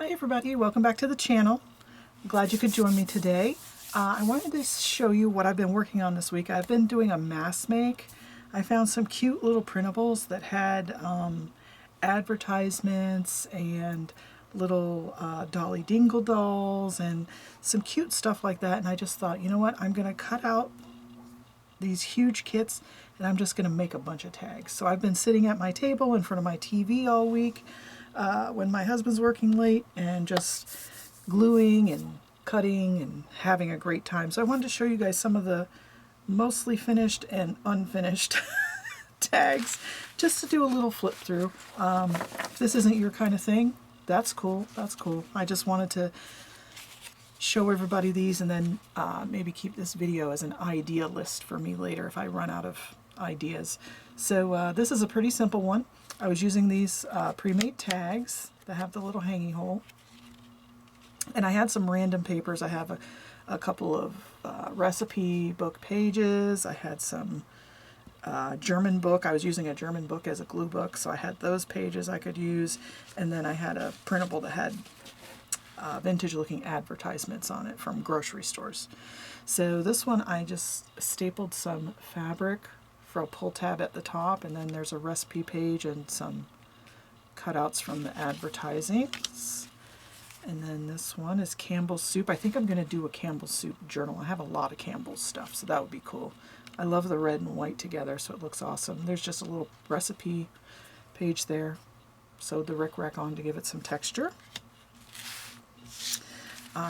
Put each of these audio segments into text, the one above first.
Hi everybody, welcome back to the channel. Glad you could join me today. I wanted to show you what I've been working on this week. I've been doing a mask make. I found some cute little printables that had advertisements and little Dolly Dingle dolls and some cute stuff like that, and I just thought, you know what, I'm going to cut out these huge kits and I'm just going to make a bunch of tags. So I've been sitting at my table in front of my TV all week when my husband's working late and just gluing and cutting and having a great time. So I wanted to show you guys some of the mostly finished and unfinished tags just to do a little flip through. If this isn't your kind of thing, that's cool, that's cool. I just wanted to show everybody these and then maybe keep this video as an idea list for me later if I run out of ideas. So this is a pretty simple one. I was using these pre-made tags that have the little hanging hole, and I had some random papers. I have a couple of recipe book pages. I had some German book. I was using a German book as a glue book, so I had those pages I could use, and then I had a printable that had vintage looking advertisements on it from grocery stores. So this one I just stapled some fabric for a pull tab at the top, and then there's a recipe page and some cutouts from the advertising. And then this one is Campbell's soup. I think I'm going to do a Campbell's soup journal. I have a lot of Campbell's stuff, so that would be cool. I love the red and white together, so it looks awesome. There's just a little recipe page there. Sewed the rickrack on to give it some texture.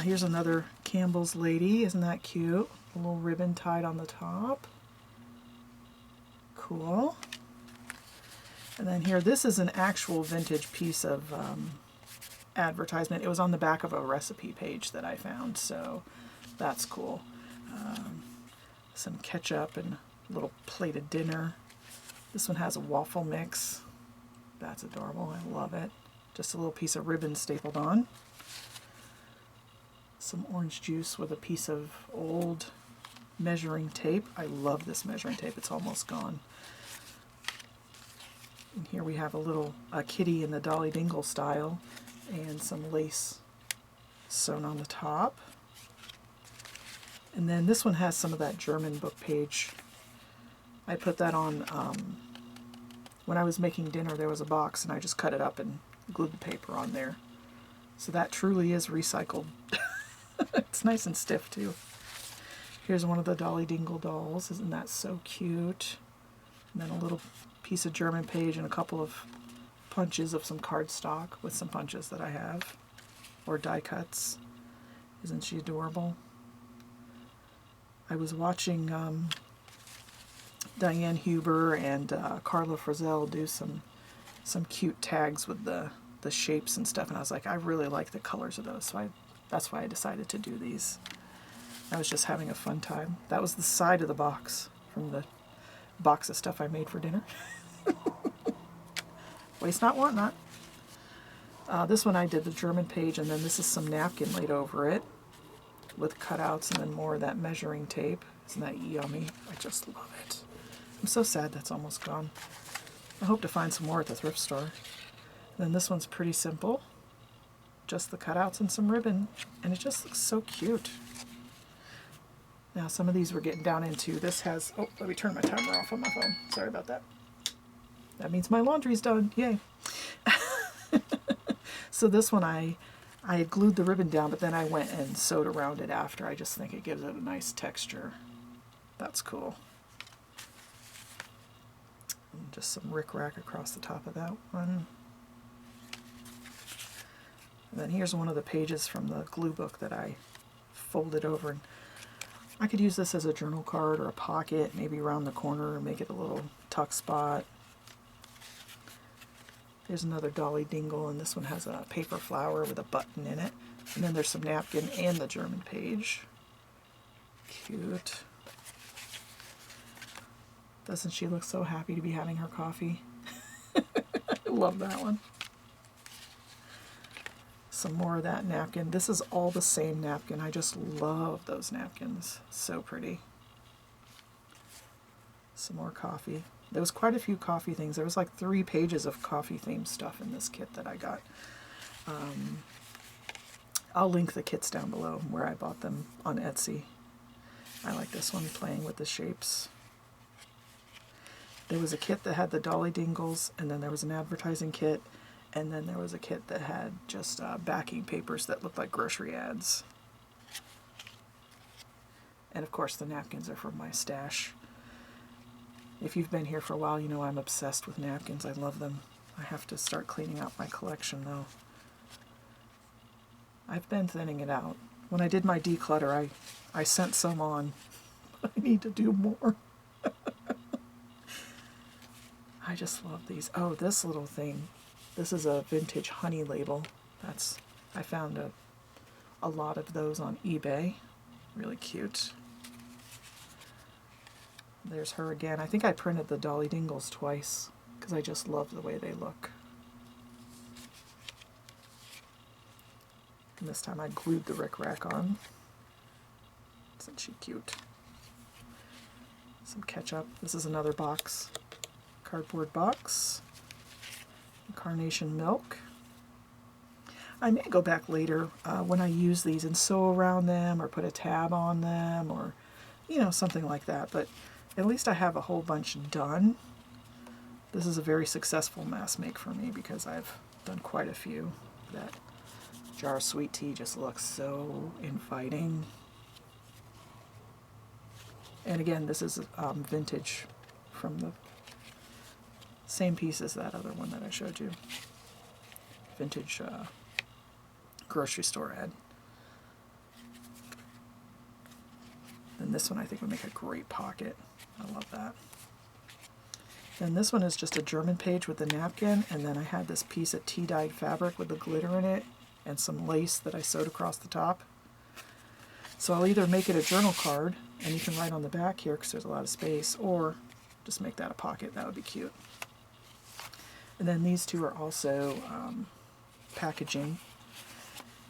Here's another Campbell's lady. Isn't that cute? A little ribbon tied on the top. Cool. And then here, this is an actual vintage piece of advertisement. It was on the back of a recipe page that I found, so that's cool. Some ketchup and a little plate of dinner. This one has a waffle mix. That's adorable. I love it. Just a little piece of ribbon stapled on. Some orange juice with a piece of old measuring tape. I love this measuring tape. It's almost gone. And here we have a kitty in the Dolly Dingle style and some lace sewn on the top. And then this one has some of that German book page. I put that on when I was making dinner. There was a box and I just cut it up and glued the paper on there. So that truly is recycled. It's nice and stiff too. Here's one of the Dolly Dingle dolls. Isn't that so cute? And then a little piece of German page and a couple of punches of some cardstock with some punches that I have, or die cuts. Isn't she adorable? I was watching Dianne Huber and Carla Frisell do some cute tags with the shapes and stuff, and I was like, I really like the colors of those, so that's why I decided to do these. I was just having a fun time. That was the side of the box from the box of stuff I made for dinner. Waste not, want not. This one I did the German page, and then this is some napkin laid over it with cutouts and then more of that measuring tape. Isn't that yummy? I just love it. I'm so sad that's almost gone. I hope to find some more at the thrift store. And then this one's pretty simple. Just the cutouts and some ribbon, and it just looks so cute. Now some of these we're getting down into. This has, oh, let me turn my timer off on my phone. Sorry about that. That means my laundry's done. Yay. So this one I had glued the ribbon down, but then I went and sewed around it after. I just think it gives it a nice texture. That's cool. And just some rickrack across the top of that one. And then here's one of the pages from the glue book that I folded over. And I could use this as a journal card or a pocket, maybe around the corner, and make it a little tuck spot. There's another Dolly Dingle, and this one has a paper flower with a button in it. And then there's some napkin and the German page. Cute. Doesn't she look so happy to be having her coffee? I love that one. Some more of that napkin. This is all the same napkin. I just love those napkins. So pretty. Some more coffee. There was quite a few coffee things. There was like 3 pages of coffee themed stuff in this kit that I got. I'll link the kits down below where I bought them on Etsy. I like this one, playing with the shapes. There was a kit that had the Dolly Dingles, and then there was an advertising kit, and then there was a kit that had just backing papers that looked like grocery ads. And of course the napkins are from my stash. If you've been here for a while, you know I'm obsessed with napkins. I love them. I have to start cleaning out my collection though. I've been thinning it out. When I did my declutter, I sent some on. I need to do more. I just love these. Oh, this little thing. This is a vintage honey label. I found a lot of those on eBay. Really cute. There's her again. I think I printed the Dolly Dingles twice because I just love the way they look. And this time I glued the rickrack on. Isn't she cute? Some ketchup. This is another box. Cardboard box. Carnation milk. I may go back later when I use these and sew around them or put a tab on them or, you know, something like that. But at least I have a whole bunch done. This is a very successful mass make for me because I've done quite a few. That jar of sweet tea just looks so inviting. And again, this is vintage from the same piece as that other one that I showed you. Vintage grocery store ad. And this one I think would make a great pocket. I love that. And this one is just a German page with the napkin, and then I had this piece of tea-dyed fabric with the glitter in it and some lace that I sewed across the top. So I'll either make it a journal card, and you can write on the back here because there's a lot of space, or just make that a pocket. That would be cute. And then these two are also packaging.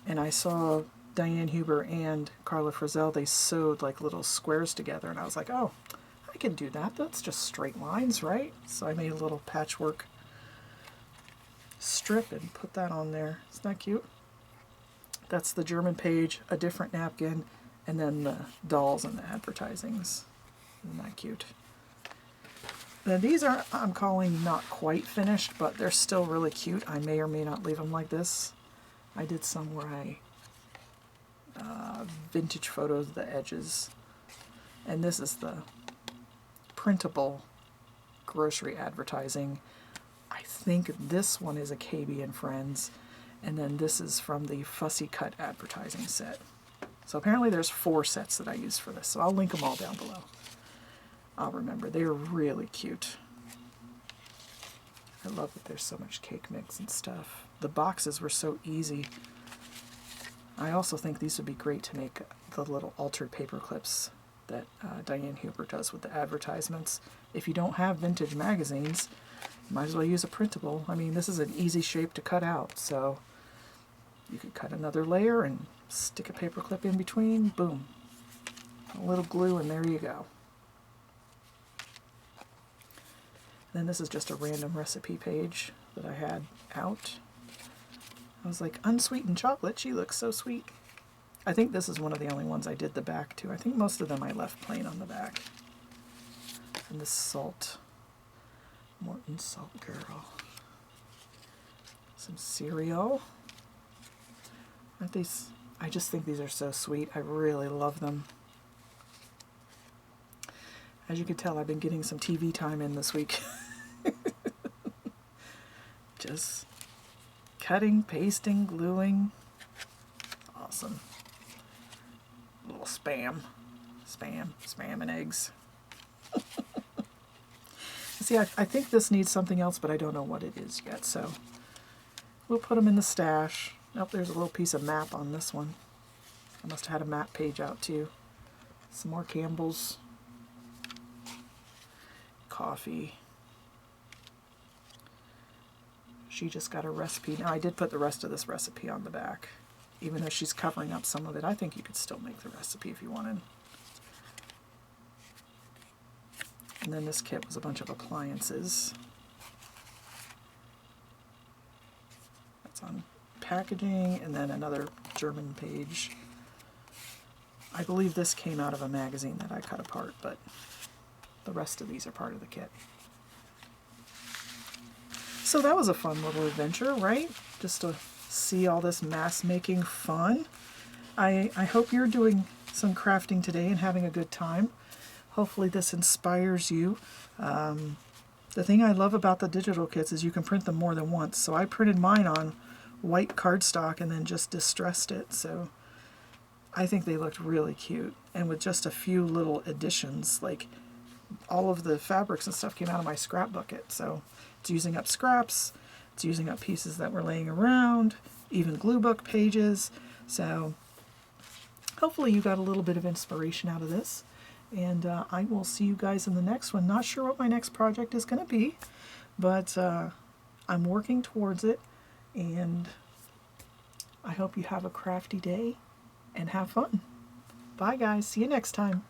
And I saw Dianne Huber and Carla Frizell, they sewed like little squares together, and I was like, oh, I can do that. That's just straight lines, right? So I made a little patchwork strip and put that on there. Isn't that cute? That's the German page, a different napkin, and then the dolls and the advertisings. Isn't that cute? Now these are, I'm calling not quite finished, but they're still really cute. I may or may not leave them like this. I did some where I vintage photos of the edges. And this is the printable grocery advertising. I think this one is a KB and Friends, and then this is from the Fussy Cut advertising set. So apparently there's 4 sets that I use for this, so I'll link them all down below. I'll remember. They're really cute. I love that there's so much cake mix and stuff. The boxes were so easy. I also think these would be great to make the little altered paper clips that Dianne Huber does with the advertisements. If you don't have vintage magazines, you might as well use a printable. I mean, this is an easy shape to cut out, so you could cut another layer and stick a paper clip in between. Boom. A little glue, and there you go. Then this is just a random recipe page that I had out. I was like, unsweetened chocolate, she looks so sweet. I think this is one of the only ones I did the back to. I think most of them I left plain on the back. And this salt. Morton Salt Girl. Some cereal. Aren't these? I just think these are so sweet. I really love them. As you can tell, I've been getting some TV time in this week. Just cutting, pasting, gluing. Awesome. A little spam and eggs. See, I think this needs something else, but I don't know what it is yet, so we'll put them in the stash. Oh, there's a little piece of map on this one. I must have had a map page out too. Some more Campbell's. Coffee. She just got a recipe. Now, I did put the rest of this recipe on the back. Even though she's covering up some of it, I think you could still make the recipe if you wanted. And then this kit was a bunch of appliances. That's on packaging, and then another German page. I believe this came out of a magazine that I cut apart, but the rest of these are part of the kit. So that was a fun little adventure, right? Just to see all this mask making fun. I hope you're doing some crafting today and having a good time. Hopefully this inspires you. The thing I love about the digital kits is you can print them more than once. So I printed mine on white cardstock and then just distressed it. So I think they looked really cute. And with just a few little additions, like all of the fabrics and stuff came out of my scrap bucket. So it's using up scraps, it's using up pieces that were laying around, even glue book pages. So hopefully you got a little bit of inspiration out of this. And I will see you guys in the next one. Not sure what my next project is going to be, but I'm working towards it. And I hope you have a crafty day and have fun. Bye guys, see you next time.